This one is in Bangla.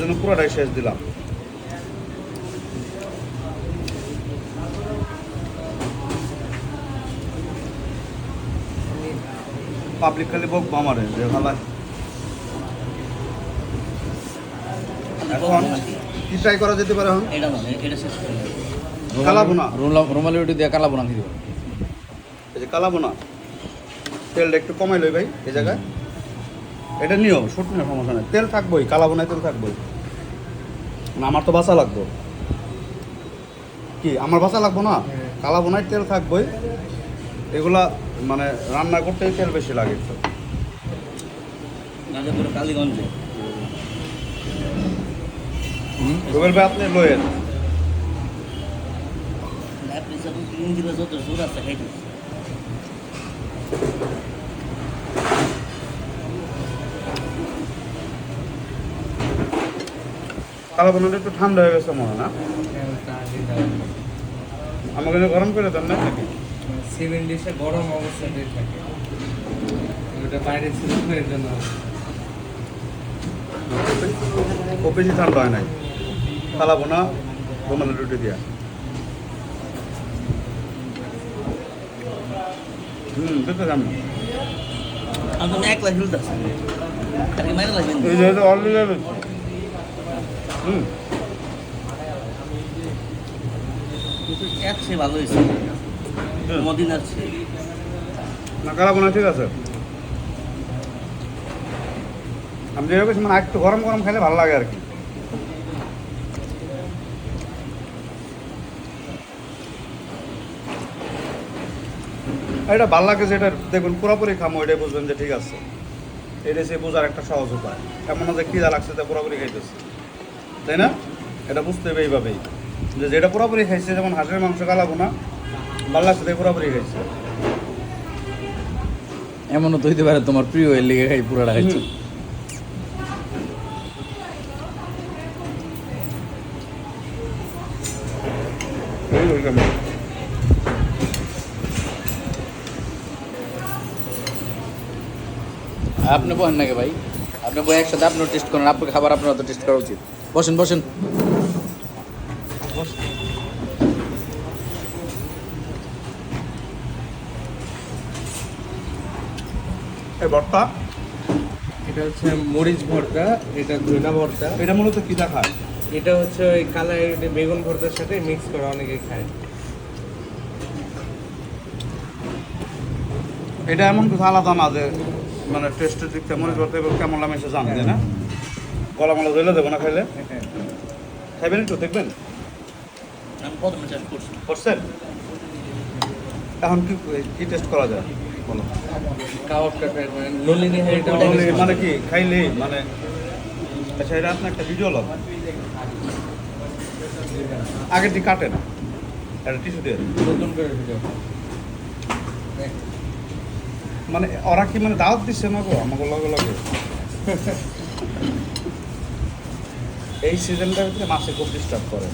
জন্য পুরোটাই শেষ দিলাম। পাবলিক খালি বকবো আমারে যে ভালো। এখন কি ট্রাই করা যেতে পারে? এখন কালা বোনা, রুমালি রুটি দিয়ে কালা বোনা দিব। এই যে কালা বোনা, তেলটা একটু কমাই লই ভাই এই জায়গায়। এটা নিও, ছোট না, সমস্যা নেই, তেল থাকবোই, কালা বোনায় তেল থাকবোই। না আমার তো বাঁচা লাগবো, কি আমার বাঁচা লাগবো না? কালা বোনায় তেল থাকবোই। এগুলা মানে রান্না করতে তেল বেশি লাগে একটু। কালীগঞ্জে রুবেল ভাই আপনি লয়েন। যত জোর আছে খাইতে কালা বোনাটা একটু ঠান্ডা হয়ে গেছে মনে হয় না? আমাকে গরম করে দেন না নাকি? 70 গরম অবস্থাতেই থাকে, ওটা বাইরে ছিল এর জন্য। খুব বেশি ঠান্ডা হয় নাই। কালা বোনা রুমালের রুটি দিয়া। দেখতে যান না, আমি একলা খেলতেছি আর কি মাইরা লাগবেন এই যে অলরেডি কিন্তু এক সে ভালো হয়েছে মদিনার চেয়ে। না কালা বোনা ঠিক আছে। আমি যেরকম মানে একটু গরম গরম খাইলে ভালো লাগে আর কি। এটা ভালো লাগে যেটা দেখুন পুরোপুরি খামো, এটাই বুঝবেন যে ঠিক আছে। এটাই সে বোঝার একটা সহজ উপায়। এমন না যে খিদা লাগছে তা পুরোপুরি খাইতেছে, তাই না? এটা বুঝতে হবে এইভাবেই যে যেটা পুরোপুরি খাইছে, যেমন হাঁসের মাংস কালা বোনা ভালো লাগছে তাই পুরোপুরি খাইছে। এমনও তো হইতে পারে তোমার প্রিয় এর লেগে খাই পুরাটা খাইছো। আপনি বলেন নাকি ভাই? আপনি বই একসাথে আপনার টেস্ট করেন, আপনার খাবার আপনার তো টেস্ট করা উচিত। বসেন বসেন। এই ভর্তা, এটা হচ্ছে মরিচ ভর্তা, এটা ধনা ভর্তা। এটা মূলত কি দেখায়? এটা হচ্ছে ওই কালাই বেগুন ভর্তার সাথে মিক্স করে অনেকে খায়। এটা এমন কিছু আলাদা না যে মানে টেস্টের দিক থেকে মরিচ ভর্তা কেমন লাগে সে জানবে না। গলা মলা ধরে দেবো না খাইলে। খাইবেন একটু দেখবেন আমি প্রথমে টেস্ট করছি। করছেন? এখন কি কি টেস্ট করা যায় বলো? কাবাবটা খাই নলিনী হয় এটা মানে কি খাইলে মানে আচ্ছা, এটা আপনার একটা ভিডিও লগ আগের দিন কাটে না, একটা টিস্যু দিয়ে নতুন করে ভিডিও। মানে ওরা কি মানে দাওয়াত দিচ্ছে না গো আমাকে লগে লগে? এই সিজনটার ভিতরে মাছে খুব ডিস্টার্ব করে।